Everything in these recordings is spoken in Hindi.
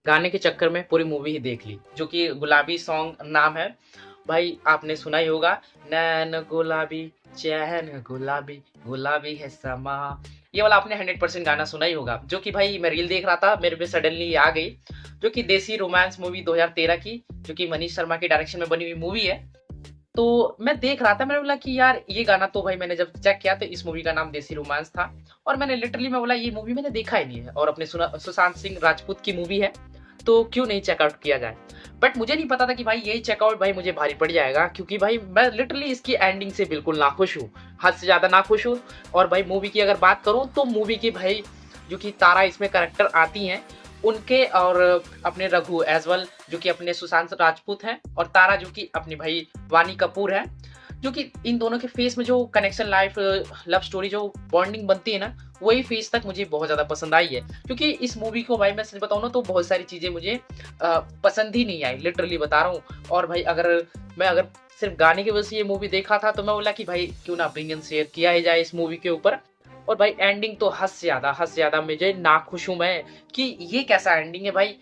गाने के चक्कर में पूरी मूवी ही देख ली, जो कि गुलाबी सॉन्ग नाम है। भाई आपने सुना ही होगा, नैन गुलाबी, चैन गुलाबी, गुलाबी है समा। ये वाला आपने 100% गाना सुना ही होगा, जो कि भाई मैं रील देख रहा था, मेरे पे सडनली आ गई, जो कि देसी रोमांस मूवी 2013 की, जो कि मनीष शर्मा के डायरेक्शन में बनी हुई मूवी है। तो मैं देख रहा था, मैंने बोला कि यार ये गाना तो भाई मैंने जब चेक किया तो इस मूवी का नाम देसी रोमांस था। और मैंने लिटरली मैं बोला ये मूवी मैंने देखा ही नहीं है, और अपने सुशांत सिंह राजपूत की मूवी है, तो क्यों नहीं चेकआउट किया जाए। बट मुझे नहीं पता था कि भाई यही चेकआउट भाई मुझे भारी पड़ जाएगा, क्योंकि भाई मैं लिटरली इसकी एंडिंग से बिल्कुल नाखुश हूँ, हद से ज्यादा नाखुश हूँ। और भाई मूवी की अगर बात करूँ तो मूवी की भाई जो कि तारा इसमें करेक्टर आती हैं उनके, और अपने रघु एज वेल जो कि अपने सुशांत राजपूत हैं, और तारा जो कि अपनी भाई वानी कपूर है, जो कि इन दोनों के फेस में जो कनेक्शन लाइफ लव स्टोरी जो बॉन्डिंग बनती है ना, वही फेस तक मुझे बहुत ज्यादा पसंद आई है। क्योंकि इस मूवी को भाई मैं सच बताऊं ना तो बहुत सारी चीजें मुझे पसंद ही नहीं आई, लिटरली बता रहा हूँ। और भाई अगर सिर्फ गाने की वजह से ये मूवी देखा था तो मैं बोला कि भाई क्यों ना ओपिनियन शेयर किया ही जाए इस मूवी के ऊपर। और भाई एंडिंग तो हद से ज्यादा मुझे नाखुश हूं मैं कि ये कैसा एंडिंग है भाई।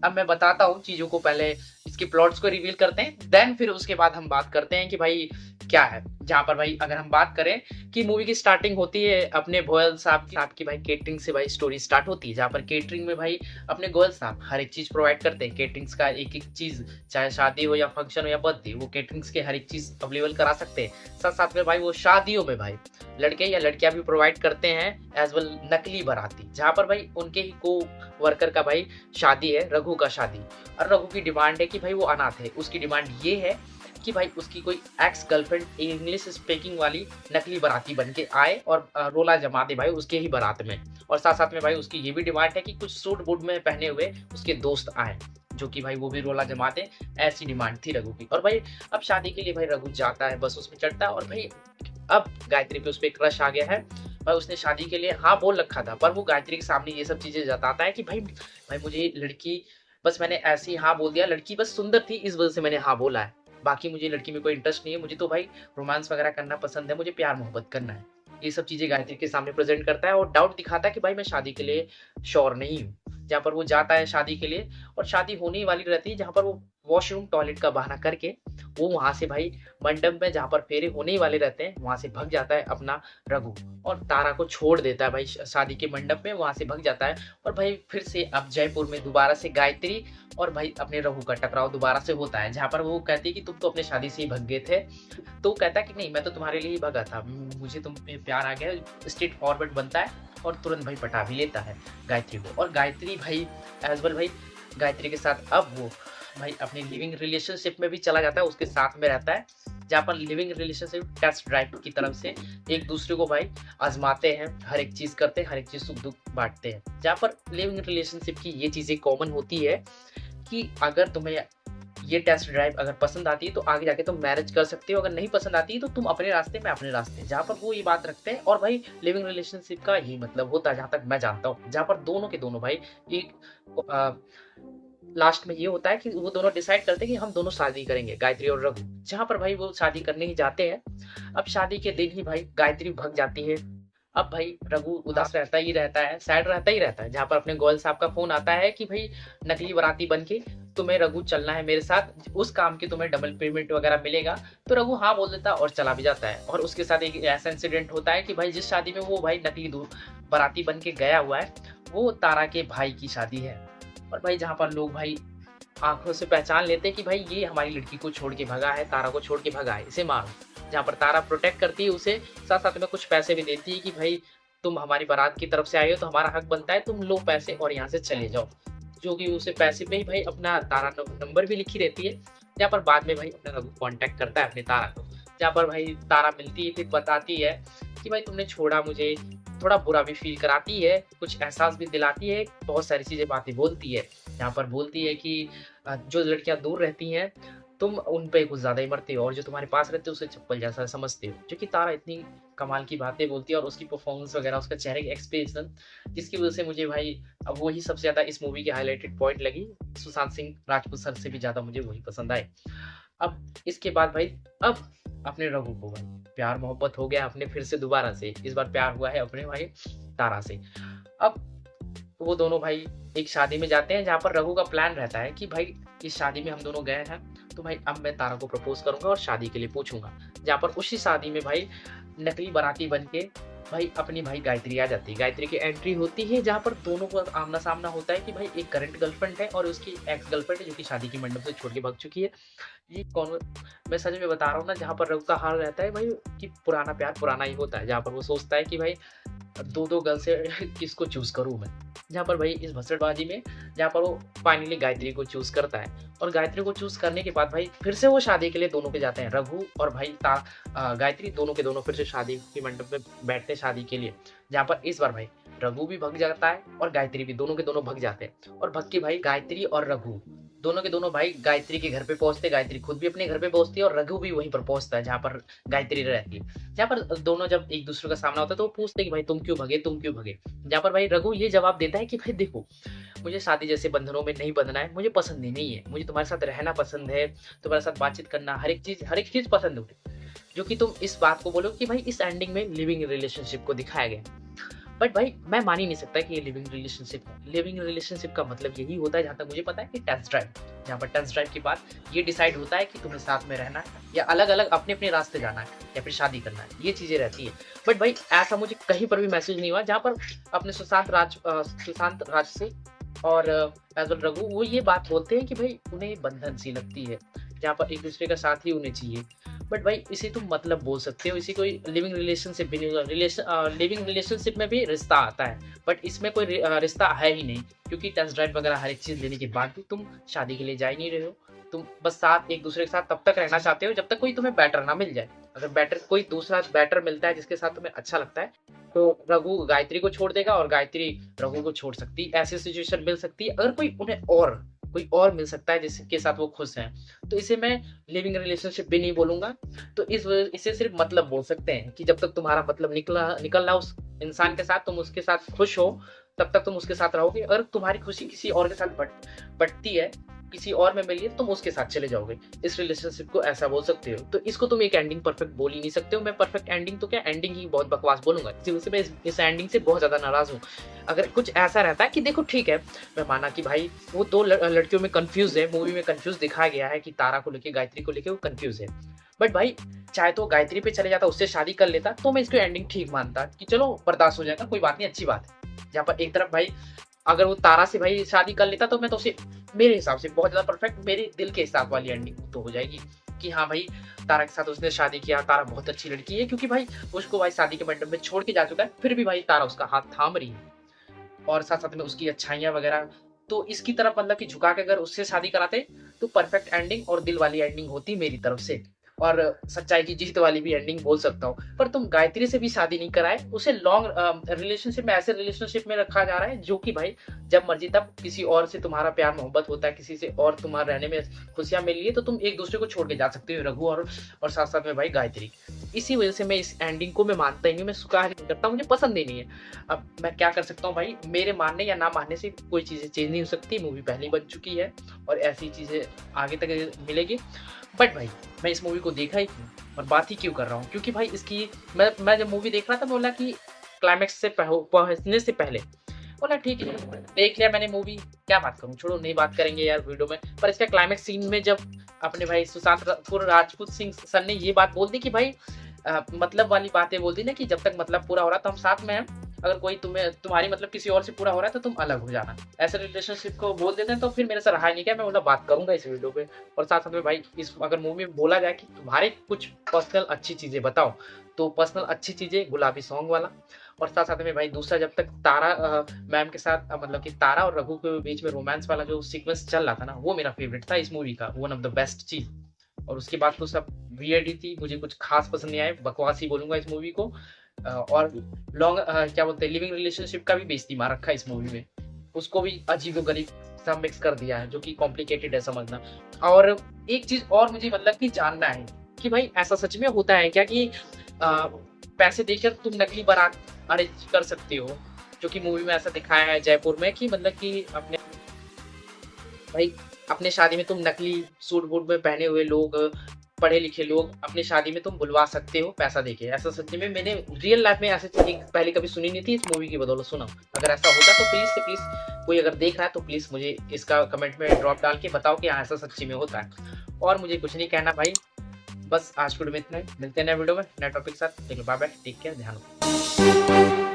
अब मैं बताता हूँ चीजों को, पहले इसके प्लॉट्स को रिवील करते हैं, देन फिर उसके बाद हम बात करते हैं कि भाई क्या है। जहाँ पर भाई अगर हम बात करें कि मूवी की स्टार्टिंग होती है अपने गोयल साहब की भाई केटरिंग से भाई स्टोरी स्टार्ट होती है, जहाँ पर केटरिंग में भाई अपने गोयल साहब हर एक चीज प्रोवाइड करते हैं, केटरिंग्स का एक एक चीज, चाहे शादी हो या फंक्शन हो या बर्थडे, वो केटरिंग्स के हर एक चीज अवेलेबल करा सकते हैं। साथ साथ में भाई वो शादियों में भाई लड़के या लड़कियां भी प्रोवाइड करते हैं एज वेल नकली बाराती, जहाँ पर भाई उनके ही को वर्कर का भाई शादी है, रघु का शादी। और रघु की डिमांड है कि भाई वो अनाथ है, उसकी डिमांड ये है कि भाई उसकी कोई एक्स गर्लफ्रेंड इंग्लिश स्पीकिंग वाली नकली बाराती बन के आए और रोला जमा दे भाई उसके ही बारात में। और साथ साथ में भाई उसकी ये भी डिमांड है कि कुछ सूट बूट में पहने हुए उसके दोस्त आए, जो कि भाई वो भी रोला जमा दे। ऐसी डिमांड थी रघु की। और भाई अब शादी के लिए भाई रघु जाता है, बस उसमें चढ़ता है, और भाई अब गायत्री पे उस पर क्रश आ गया है। भाई उसने शादी के लिए हाँ बोल रखा था, पर वो गायत्री के सामने ये सब चीजें जताता है कि भाई भाई मुझे लड़की, बस मैंने ऐसे ही हाँ बोल दिया, लड़की बस सुंदर थी इस वजह से मैंने हाँ बोला है, बाकी मुझे लड़की में कोई इंटरेस्ट नहीं है, मुझे तो भाई रोमांस वगैरह करना पसंद है, मुझे प्यार मोहब्बत करना है। ये सब चीजें गायत्री के सामने प्रेजेंट करता है और डाउट दिखाता है कि भाई मैं शादी के लिए श्योर नहीं हूँ। जहाँ पर वो जाता है शादी के लिए, और शादी होने ही वाली रहती है, जहाँ पर वो वॉशरूम टॉयलेट का बहाना करके वो वहां से भाई मंडप में जहाँ पर फेरे होने ही वाले रहते हैं वहां से भग जाता है अपना रघु, और तारा को छोड़ देता है भाई शादी के मंडप में, वहां से भग जाता है। और भाई फिर से अब जयपुर में दोबारा से गायत्री और भाई अपने रघु का टकराव दोबारा से होता है, जहाँ पर वो कहती है कि तुम तो अपने शादी से ही भग गए थे। तो वो कहता है कि नहीं मैं तो तुम्हारे लिए ही भगा था, मुझे तुम पे प्यार आ गया, स्ट्रेट फॉरवर्ड बनता है और तुरंत भाई पटा भी लेता है गायत्री को। और गायत्री भाई एज वेल भाई गायत्री के साथ अब वो भाई अपनी लिविंग रिलेशनशिप में भी चला जाता है, उसके साथ में रहता है, जहाँ पर लिविंग रिलेशनशिप टेस्ट ड्राइव की तरफ से एक दूसरे को भाई आजमाते हैं, हर एक चीज करते हैं, हर एक चीज सुख दुख बांटते हैं। जहाँ पर लिविंग रिलेशनशिप की ये चीजें कॉमन होती है कि अगर तुम्हें ये टेस्ट ड्राइव अगर पसंद आती है तो आगे जाके तुम मैरिज कर सकते हो, अगर नहीं पसंद आती है तो तुम अपने रास्ते में अपने रास्ते, जहाँ पर वो ये बात रखते हैं। और भाई लिविंग रिलेशनशिप का यही मतलब होता है जहाँ तक मैं जानता हूँ, जहाँ पर दोनों के दोनों भाई एक लास्ट में ये होता है कि वो दोनों डिसाइड करते हैं कि हम दोनों शादी करेंगे, गायत्री और रघु। जहाँ पर भाई वो शादी करने ही जाते हैं, अब शादी के दिन ही भाई गायत्री भग जाती है। अब भाई रघु उदास रहता ही रहता है, सैड रहता ही रहता है, जहाँ पर अपने गोयल साहब का फोन आता है कि भाई नकली बाराती बन के तुम्हें रघु चलना है मेरे साथ, उस काम की तुम्हें डबल पेमेंट वगैरह मिलेगा। तो रघु हाँ बोल देता है और चला भी जाता है। और उसके साथ एक ऐसा इंसिडेंट होता है कि भाई जिस शादी में वो भाई नकली बाराती बन के गया हुआ है वो तारा के भाई की शादी है। और भाई जहाँ पर लोग भाई आंखों से पहचान लेते हैं कि भाई ये हमारी लड़की को छोड़ के भगा है, तारा को छोड़ के भगा है, इसे मारो। जहाँ पर तारा प्रोटेक्ट करती है उसे, साथ साथ में कुछ पैसे भी देती है कि भाई तुम हमारी बारात की तरफ से आए हो तो हमारा हक बनता है, तुम लो पैसे और यहाँ से चले जाओ। जो कि उसे पैसे पे ही भाई अपना तारा नंबर भी लिखी रहती है, जहाँ पर बाद में भाई अपना रघु कॉन्टेक्ट करता है अपने तारा को, जहाँ पर भाई तारा मिलती है, फिर बताती है कि भाई तुमने छोड़ा मुझे, थोड़ा बुरा भी फील कराती है, कुछ एहसास भी दिलाती है, बहुत सारी चीजें बातें बोलती है। यहाँ पर बोलती है कि जो लड़कियां दूर रहती हैं तुम उन पे कुछ ज्यादा ही मरते हो, और जो तुम्हारे पास रहते हो उसे चप्पल जैसा समझते हो। जो कि तारा इतनी कमाल की बातें बोलती है, और उसकी परफॉर्मेंस वगैरह, उसका चेहरे का एक्सप्रेशन, जिसकी वजह से मुझे भाई अब वही सबसे ज्यादा इस मूवी की हाईलाइटेड पॉइंट लगी। सुशांत सिंह राजपूत सर से भी ज्यादा मुझे वही पसंद आए। अब इसके बाद भाई अब अपने रघु को भाई प्यार मोहब्बत हो गया अपने फिर से दोबारा से, इस बार प्यार हुआ है अपने भाई तारा से। अब वो दोनों भाई एक शादी में जाते हैं, जहाँ पर रघु का प्लान रहता है कि भाई इस शादी में हम दोनों गए हैं, तो भाई अब मैं तारा को प्रपोज करूंगा और शादी के लिए पूछूंगा। जहाँ पर उसी शादी में भाई नकली बाराती बन के भाई अपनी भाई गायत्री आ जाती है। गायत्री की एंट्री होती है, जहाँ पर दोनों को आमना सामना होता है कि भाई एक करंट गर्लफ्रेंड है और उसकी एक्स गर्लफ्रेंड है, जो कि शादी की मंडप से छोड़ के भाग चुकी है। ये कौन, मैं सच में बता रहा हूँ ना, जहाँ पर रघु का हाल रहता है भाई कि पुराना प्यार पुराना ही होता है। जहाँ पर वो सोचता है कि भाई दो दो गर्ल से किसको चूज करूँ मैं। जहाँ पर भाई इस भसड़बाजी में, जहाँ पर वो फाइनली गायत्री को चूज करता है, और गायत्री को चूज करने के बाद भाई फिर से वो शादी के लिए दोनों के जाते हैं। रघु और भाई गायत्री दोनों के दोनों फिर से शादी की मंडप में बैठते हैं शादी के लिए। जहाँ पर इस बार भाई रघु भी भग जाता है और गायत्री भी, दोनों के दोनों भग जाते हैं। और भग के भाई गायत्री और रघु दोनों के दोनों भाई गायत्री के घर पे पहुंचते। गायत्री खुद भी अपने घर पे पहुंचती है और रघु भी वहीं पर पहुंचता है जहाँ पर गायत्री रहती है। जहाँ पर दोनों जब एक दूसरे का सामना होता है तो वो पूछते कि भाई तुम क्यों भगे, तुम क्यों भगे। जहाँ पर भाई रघु ये जवाब देता है कि भाई देखो, मुझे शादी जैसे बंधनों में नहीं बंधना है, मुझे पसंद ही नहीं है, मुझे तुम्हारे साथ रहना पसंद है, तुम्हारे साथ बातचीत करना, हर एक चीज पसंद है। जो कि तुम इस बात को बोलो कि भाई इस एंडिंग में लिविंग रिलेशनशिप को दिखाया गया। बट भाई मैं मान ही नहीं सकता कि ये लिविंग रिलेशनशिप है। लिविंग रिलेशनशिप का मतलब यही होता है, जहाँ तक मुझे पता है, कि टेस्ट ड्राइव। जहाँ पर टेस्ट ड्राइव के बाद ये डिसाइड होता है कि तुम्हें साथ में रहना है या अलग अलग अपने अपने रास्ते जाना है या फिर शादी करना है, ये चीजें रहती है। बट भाई ऐसा मुझे कहीं पर भी मैसेज नहीं हुआ जहाँ पर अपने सुशांत राज से और एज वेल रघु वो ये बात बोलते हैं कि भाई उन्हें बंधन सी लगती है, जहाँ पर एक दूसरे का साथ ही उन्हें चाहिए। बट भाई इसे तुम मतलब बोल सकते हो, इसी कोई लिविंग रिलेशनशिप भी नहीं होगा। लिविंग रिलेशनशिप में भी रिश्ता आता है, बट इसमें कोई रिश्ता है ही नहीं, क्योंकि टेस्ट ड्राइव वगैरह हर एक चीज लेने के बाद भी तुम शादी के लिए जा ही नहीं रहे हो। तुम बस साथ एक दूसरे के साथ तब तक रहना चाहते हो जब तक कोई तुम्हें बेटर ना मिल जाए। अगर बेटर कोई दूसरा बेटर मिलता है जिसके साथ तुम्हें अच्छा लगता है, तो रघु गायत्री को छोड़ देगा और गायत्री रघु को छोड़ सकती है। ऐसी सिचुएशन मिल सकती है अगर कोई और मिल सकता है जिसके साथ वो खुश हैं, तो इसे मैं लिविंग रिलेशनशिप भी नहीं बोलूंगा। तो इसे सिर्फ मतलब बोल सकते हैं कि जब तक तुम्हारा मतलब निकल रहा उस इंसान के साथ, तुम उसके साथ खुश हो, तब तक तुम उसके साथ रहोगे। अगर तुम्हारी खुशी किसी और के साथ बढ़ती है, किसी और में मिली है, तुम उसके साथ चले जाओगे। इस रिलेशनशिप को ऐसा बोल सकते हो। तो इसको तुम एक एंडिंग परफेक्ट बोल ही नहीं सकते हो। मैं परफेक्ट एंडिंग तो क्या, एंडिंग ही बहुत बकवास बोलूंगा। इसी वजह से मैं इस एंडिंग से बहुत ज्यादा नाराज हूँ। अगर कुछ ऐसा रहता है कि देखो ठीक है, मैं माना कि भाई वो दो लड़कियों में कंफ्यूज है, मूवी में कंफ्यूज दिखाया गया है कि तारा को लेके गायत्री को लेके वो कंफ्यूज है। बट भाई चाहे तो गायत्री पे चले जाता, उससे शादी कर लेता, तो मैं इसको एंडिंग ठीक मानता कि चलो बर्दाश्त हो जाएगा, कोई बात नहीं, अच्छी बात है। जहाँ पर एक तरफ भाई अगर वो तारा से भाई शादी कर लेता, तो मैं तो उसे मेरे हिसाब से बहुत ज्यादा परफेक्ट, मेरे दिल के हिसाब वाली एंडिंग तो हो जाएगी कि हाँ भाई तारा के साथ उसने शादी किया, तारा बहुत अच्छी लड़की है, क्योंकि भाई उसको भाई शादी के मंडप में छोड़ के जा चुका है, फिर भी भाई तारा उसका हाथ थाम रही है और साथ साथ में उसकी अच्छाइयां वगैरह। तो इसकी तरफ मतलब कि झुका के अगर उससे शादी कराते तो परफेक्ट एंडिंग और दिल वाली एंडिंग होती मेरी तरफ से, और सच्चाई की जीत वाली भी एंडिंग बोल सकता हूँ। पर तुम गायत्री से भी शादी नहीं कराए, उसे लॉन्ग रिलेशनशिप में, ऐसे रिलेशनशिप में रखा जा रहा है जो कि भाई जब मर्जी तब किसी और से तुम्हारा प्यार मोहब्बत होता है, किसी से और तुम्हारे रहने में खुशियां मिल रही है, तो तुम एक दूसरे को छोड़ के जा सकते हो, रघु और साथ साथ में भाई गायत्री। इसी वजह से मैं इस एंडिंग को मैं मानता ही नहीं, मैं स्वीकार नहीं करता, मुझे पसंद ही नहीं है। अब मैं क्या कर सकता हूँ भाई, मेरे मानने या ना मानने से कोई चीजें चेंज नहीं हो सकती। मूवी पहले बन चुकी है और ऐसी चीजें आगे तक मिलेगी। बट भाई मैं इस मूवी को देखा ही क्यों और बात ही क्यों कर रहा हूँ, क्योंकि भाई इसकी मैं जब मूवी देख रहा था, बोला कि क्लाइमैक्स से पहुंचने से पहले बोला ठीक है देख लिया मैंने मूवी, क्या बात करूँ, छोड़ो नहीं बात करेंगे यार वीडियो में। पर इसका क्लाइमैक्स सीन में जब अपने भाई सुशांत राजपूत सिंह सर ने ये बात बोल दी कि भाई मतलब वाली बातें बोल दी ना, कि जब तक मतलब पूरा हो रहा तो हम साथ में हैं, अगर कोई तुम्हारी मतलब किसी और से पूरा हो रहा है तो तुम अलग हो जाना, ऐसे रिलेशनशिप को बोल देते हैं, तो फिर मेरे से रहा नहीं गया, मैं बोला बात करूंगा इस वीडियो पे। और साथ साथ में भाई इस अगर मूवी में बोला जाए कि तुम्हारे कुछ पर्सनल अच्छी चीजें बताओ, तो पर्सनल अच्छी चीजें गुलाबी सॉन्ग वाला, और साथ साथ में भाई दूसरा जब तक तारा मैम के साथ मतलब कि तारा और रघु के बीच में रोमांस वाला जो सीक्वेंस चल रहा था ना, वो मेरा फेवरेट था इस मूवी का, वन ऑफ द बेस्ट चीज। और उसके बाद तो सब वियर्ड ही थी, मुझे कुछ खास पसंद नहीं आया, बकवास ही बोलूंगा इस मूवी को। और लॉन्ग क्या बोलते हैं, लिविंग रिलेशनशिप का भी बेइज्जती मार रखा है इस मूवी में, उसको भी अजीबोगरीब सा मिक्स कर दिया है, जो कि कॉम्प्लिकेटेड है समझना। और एक चीज और मुझे मतलब कि जानना है कि भाई ऐसा सच में होता है क्या कि पैसे देकर तुम नकली बारात अरेंज कर सकते हो, जो कि मूवी में ऐसा दिखाया है जयपुर में, कि मतलब कि अपने शादी में तुम नकली सूट बूट में पहने हुए लोग पढ़े लिखे लोग अपनी शादी में तुम बुलवा सकते हो पैसा देके। ऐसा सच्ची में मैंने रियल लाइफ में ऐसी चीज़ें पहले कभी सुनी नहीं थी, इस मूवी की बदौलत सुना। अगर ऐसा होता तो प्लीज़ से प्लीज़ कोई अगर देख रहा है तो प्लीज़ मुझे इसका कमेंट में ड्रॉप डाल के बताओ कि हाँ, ऐसा सच्ची में होता है। और मुझे कुछ नहीं कहना भाई, बस आज की वीडियो में इतना ही। मिलते हैं नए वीडियो में नए टॉपिक के साथ। बाय बाय, टेक केयर, ध्यान रखो।